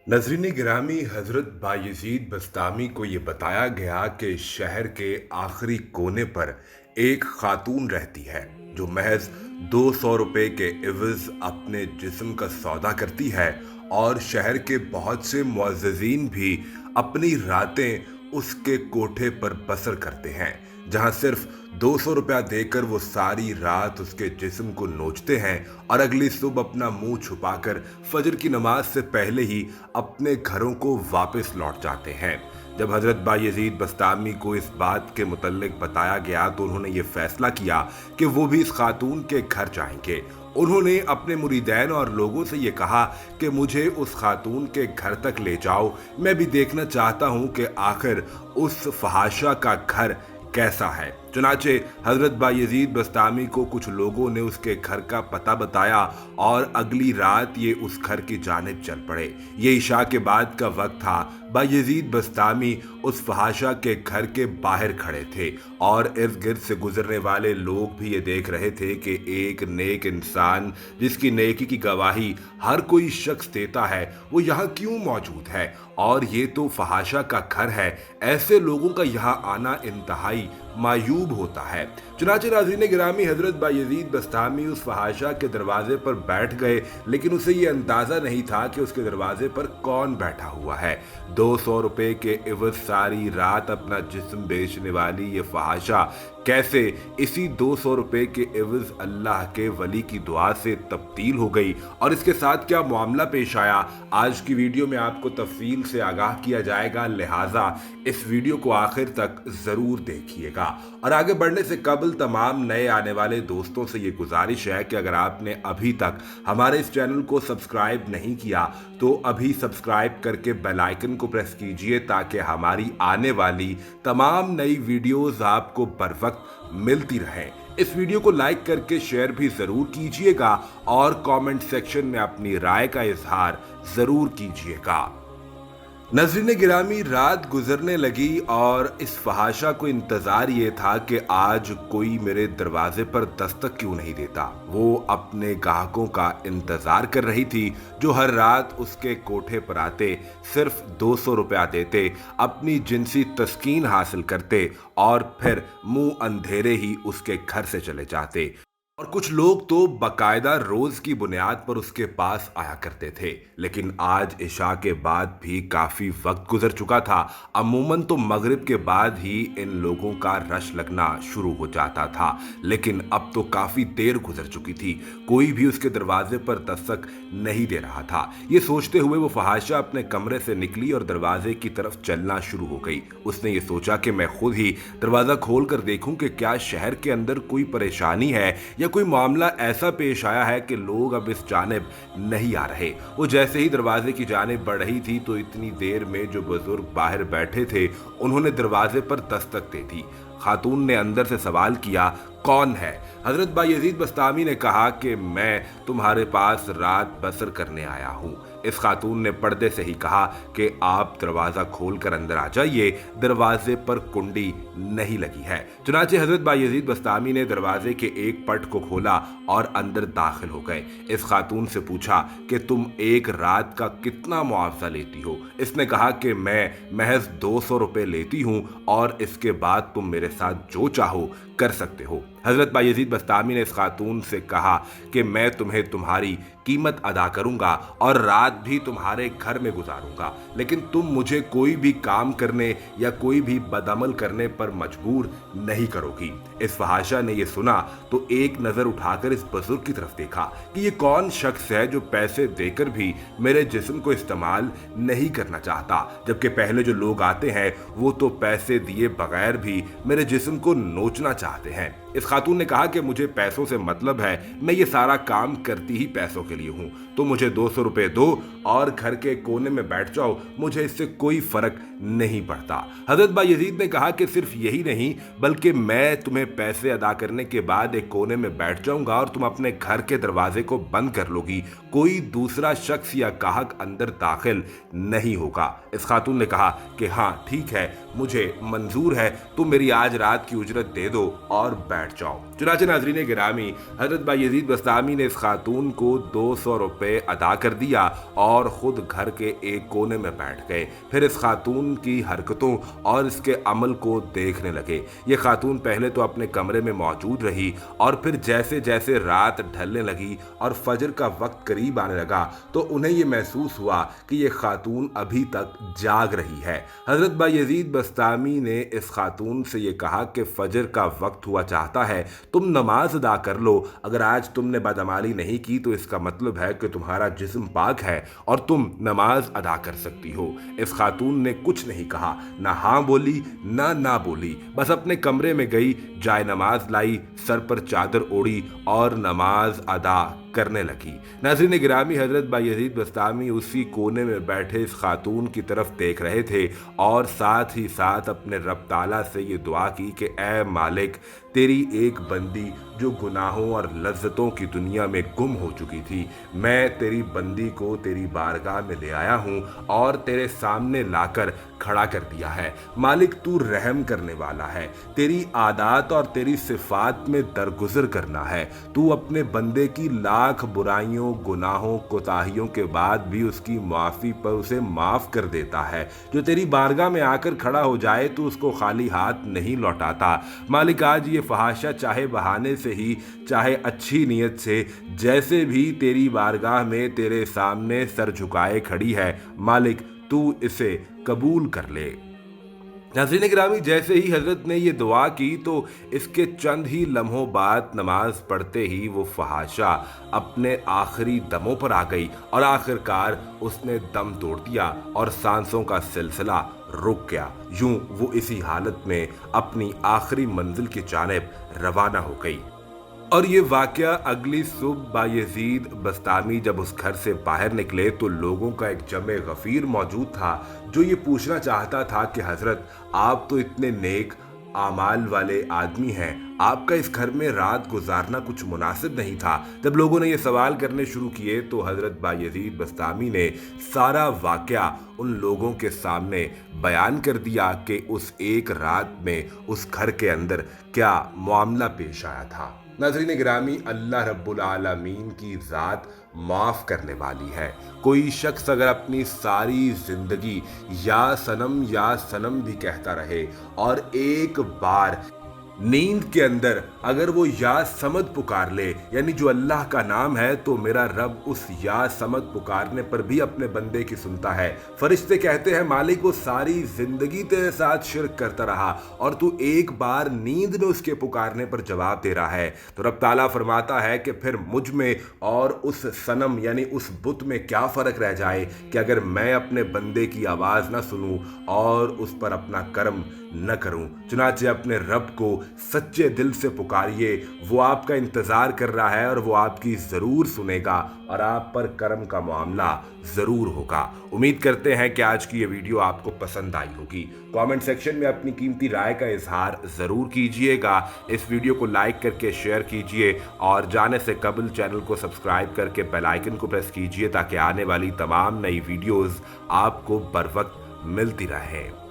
नजरीन गिरामी, हजरत बायजीद बस्तामी को ये बताया गया कि शहर के आखिरी कोने पर एक खातून रहती है जो महज 200 रुपए के इवज अपने जिस्म का सौदा करती है और शहर के बहुत से मुअज्जिज़ीन भी अपनी रातें उसके कोठे पर बसर करते हैं, जहां सिर्फ 200 रुपया देकर वो सारी रात उसके जिस्म को नोचते हैं और अगली सुबह अपना मुंह छुपाकर फजर की नमाज से पहले ही अपने घरों को वापस लौट जाते हैं। जब हजरत बायजीद बस्तामी को इस बात के मुतल्लिक बताया गया तो उन्होंने ये फैसला किया कि वो भी इस खातून के घर जाएंगे। उन्होंने अपने मुरीदैन और लोगों से ये कहा कि मुझे उस खातून के घर तक ले जाओ, मैं भी देखना चाहता हूँ कि आखिर उस फहाशा का घर कैसा है। चुनाचे हजरत बायजीद बस्तामी को कुछ लोगों ने उसके घर का पता बताया और अगली रात ये उस घर की जानिब चल पड़े। ये इशा के बाद का वक्त था। बायजीद बस्तामी उस फहाशा के घर के बाहर खड़े थे और इर्द गिर्द से गुजरने वाले लोग भी ये देख रहे थे कि एक नेक इंसान जिसकी नेकी की गवाही हर कोई शख्स देता है वो यहाँ क्यों मौजूद है, और ये तो फहाशा का घर है। ऐसे लोगों का यहाँ आना इंतहाई मायूब होता है। चुनाचे नाज़रीन गिरामी, हजरत बायजीद बस्तामी उस फहाशा के दरवाजे पर बैठ गए, लेकिन उसे ये अंदाजा नहीं था कि उसके दरवाजे पर कौन बैठा हुआ है। 200 रुपए के इवज सारी रात अपना जिस्म बेचने वाली ये फहाशा कैसे इसी 200 रुपए के इवज अल्लाह के वली की दुआ से तब्दील हो गई और इसके साथ क्या मामला पेश आया, आज की वीडियो में आपको तफसील से आगाह किया जाएगा। लिहाजा इस वीडियो को आखिर तक जरूर देखिएगा। और आगे बढ़ने से कबल तमाम नए आने वाले दोस्तों से ये गुजारिश है कि अगर आपने अभी तक हमारे इस चैनल को सब्सक्राइब नहीं किया तो अभी सब्सक्राइब करके बेल आइकन को प्रेस कीजिए ताकि हमारी आने वाली तमाम नई वीडियोस आपको बर वक्त मिलती रहें। इस वीडियो को लाइक करके शेयर भी जरूर कीजिएगा और कमेंट सेक्शन में अपनी राय का इजहार जरूर कीजिएगा। नजरीन गिरामी, रात गुजरने लगी और इस फहाशा को इंतजार ये था कि आज कोई मेरे दरवाजे पर दस्तक क्यों नहीं देता। वो अपने ग्राहकों का इंतजार कर रही थी जो हर रात उसके कोठे पर आते, सिर्फ 200 रुपया देते, अपनी जिनसी तस्कीन हासिल करते और फिर मुंह अंधेरे ही उसके घर से चले जाते। और कुछ लोग तो बकायदा रोज की बुनियाद पर उसके पास आया करते थे। लेकिन आज इशा के बाद भी काफी वक्त गुजर चुका था। अमूमन तो मगरिब के बाद ही इन लोगों का रश लगना शुरू हो जाता था, लेकिन अब तो काफी देर गुजर चुकी थी, कोई भी उसके दरवाजे पर दस्तक नहीं दे रहा था। ये सोचते हुए वो फहाशा अपने कमरे से निकली और दरवाजे की तरफ चलना शुरू हो गई। उसने ये सोचा कि मैं खुद ही दरवाजा खोल कर देखूं कि क्या शहर के अंदर कोई परेशानी है या कोई मामला ऐसा पेश आया है कि लोग अब इस जानिब नहीं आ रहे। वो जैसे ही दरवाजे की जानिब बढ़ रही थी तो इतनी देर में जो बुजुर्ग बाहर बैठे थे उन्होंने दरवाजे पर दस्तक दे दी। खातून ने अंदर से सवाल किया, कौन है? हजरत बायजीद बस्तामी ने कहा कि मैं तुम्हारे पास रात बसर करने आया हूँ। इस खातून ने पर्दे से ही कहा कि आप दरवाज़ा खोलकर अंदर आ जाइए, दरवाजे पर कुंडी नहीं लगी है। चुनाचे हजरत बायजीद बस्तामी ने दरवाजे के एक पट को खोला और अंदर दाखिल हो गए। इस खातून से पूछा कि तुम एक रात का कितना मुआवजा लेती हो? इसने कहा कि मैं महज 200 रुपये लेती हूँ और इसके बाद तुम मेरे साथ जो चाहो कर सकते हो। हजरत बायजीद बस्तामी ने इस खातून से कहा कि मैं तुम्हें तुम्हारी कीमत अदा करूंगा और रात भी तुम्हारे घर में गुजारूंगा, लेकिन तुम मुझे कोई भी काम करने या कोई भी बदअमल करने पर मजबूर नहीं करोगी। इस फहाशा ने यह सुना तो एक नजर उठाकर इस बुजुर्ग की तरफ देखा कि ये कौन शख्स है जो पैसे देकर भी मेरे जिस्म को इस्तेमाल नहीं करना चाहता, जबकि पहले जो लोग आते हैं वो तो पैसे दिए बगैर भी मेरे जिस्म को नोचना चाहते हैं। इस खातून ने कहा कि मुझे पैसों से मतलब है, मैं ये सारा काम करती ही पैसों के लिए हूँ। तो मुझे 200 रुपये दो और घर के कोने में बैठ जाओ, मुझे इससे कोई फर्क नहीं पड़ता। हजरत बायजीद ने कहा कि सिर्फ यही नहीं बल्कि मैं तुम्हें पैसे अदा करने के बाद एक कोने में बैठ जाऊंगा और तुम अपने घर के दरवाजे को बंद कर लोगी, कोई दूसरा शख्स या ग्राहक अंदर दाखिल नहीं होगा। इस खातून ने कहा कि हाँ ठीक है, मुझे मंजूर है, तुम मेरी आज रात की उजरत दे दो और बैठ बैठ जाओ। चुनाचे नाज़रीन गिरामी, हजरत बायजीद बस्तामी ने इस खातून को 200 रुपये अदा कर दिया और ख़ुद घर के एक कोने में बैठ गए। फिर इस खातून की हरकतों और इसके अमल को देखने लगे। ये खातून पहले तो अपने कमरे में मौजूद रही और फिर जैसे जैसे रात ढलने लगी और फजर का वक्त करीब आने लगा तो उन्हें ये महसूस हुआ कि ये खातून अभी तक जाग रही है। हजरत बायजीद बस्तामी ने इस खातून से ये कहा कि फजर का वक्त हुआ चाहता है, तुम नमाज अदा कर लो। अगर आज तुमने बदअमाली नहीं की तो इसका मतलब है कि तुम्हारा जिस्म पाक है और तुम नमाज अदा कर सकती हो। इस खातून ने कुछ नहीं कहा, ना हाँ बोली ना बोली, बस अपने कमरे में गई, जाए नमाज लाई, सर पर चादर ओढ़ी और नमाज अदा करने लगी। नाज़रीन गिरामी, हजरत बायजीद बस्तामी उसी कोने में बैठे इस खातून की तरफ देख रहे थे और साथ ही साथ अपने रब ताला से ये दुआ की कि ऐ मालिक, तेरी एक बंदी जो गुनाहों और लज्जतों की दुनिया में गुम हो चुकी थी, मैं तेरी बंदी को तेरी बारगाह में ले आया हूँ और तेरे सामने लाकर खड़ा कर दिया है। मालिक, तू रहम करने वाला है, तेरी आदात और तेरी सिफात में दरगुजर करना है। तू अपने बंदे की लाख बुराइयों, गुनाहों, कोताहियों के बाद भी उसकी माफ़ी पर उसे माफ़ कर देता है। जो तेरी बारगाह में आकर खड़ा हो जाए तो उसको खाली हाथ नहीं लौटाता। मालिक, आज ये फहाशा चाहे बहाने से ही चाहे अच्छी नीयत से, जैसे भी तेरी बारगाह में तेरे सामने सर झुकाए खड़ी है, मालिक तू इसे कबूल कर ले। नाज़रीन गिरामी, जैसे ही हजरत ने ये दुआ की तो इसके चंद ही लम्हों बाद नमाज पढ़ते ही वो फहाशा अपने आखिरी दमों पर आ गई और आखिरकार उसने दम तोड़ दिया और सांसों का सिलसिला रुक गया। यूं वो इसी हालत में अपनी आखिरी मंजिल की जानिब रवाना हो गई। और ये वाक़या अगली सुबह बायजीद बस्तामी जब उस घर से बाहर निकले तो लोगों का एक जमे गफ़ीर मौजूद था जो ये पूछना चाहता था कि हज़रत, आप तो इतने नेक आमाल वाले आदमी हैं, आपका इस घर में रात गुजारना कुछ मुनासिब नहीं था। जब लोगों ने ये सवाल करने शुरू किए तो हज़रत बायजीद बस्तामी ने सारा वाक़या उन लोगों के सामने बयान कर दिया कि उस एक रात में उस घर के अंदर क्या मामला पेश आया था। नाज़रीन गिरामी, अल्लाह रब्बुल आलमीन की ज़ात माफ़ करने वाली है। कोई शख्स अगर अपनी सारी ज़िंदगी या सनम भी कहता रहे और एक बार नींद के अंदर अगर वो या समद पुकार ले, यानी जो अल्लाह का नाम है, तो मेरा रब उस या समद पुकारने पर भी अपने बंदे की सुनता है। फरिश्ते कहते हैं, मालिक वो सारी जिंदगी तेरे साथ शिरक करता रहा और तू एक बार नींद में उसके पुकारने पर जवाब दे रहा है। तो रब ताला फरमाता है कि फिर मुझ में और उस सनम यानी उस बुत में क्या फ़र्क रह जाए कि अगर मैं अपने बंदे की आवाज़ ना सुनूं और उस पर अपना कर्म न करूं। चुनाचे अपने रब को सच्चे दिल से पुकारिए, वो आपका इंतज़ार कर रहा है और वो आपकी ज़रूर सुनेगा और आप पर कर्म का मामला ज़रूर होगा। उम्मीद करते हैं कि आज की ये वीडियो आपको पसंद आई होगी। कमेंट सेक्शन में अपनी कीमती राय का इजहार ज़रूर कीजिएगा। इस वीडियो को लाइक करके शेयर कीजिए और जाने से कबल चैनल को सब्सक्राइब करके बेल आइकन को प्रेस कीजिए ताकि आने वाली तमाम नई वीडियोज़ आपको बर वक्त मिलती रहें।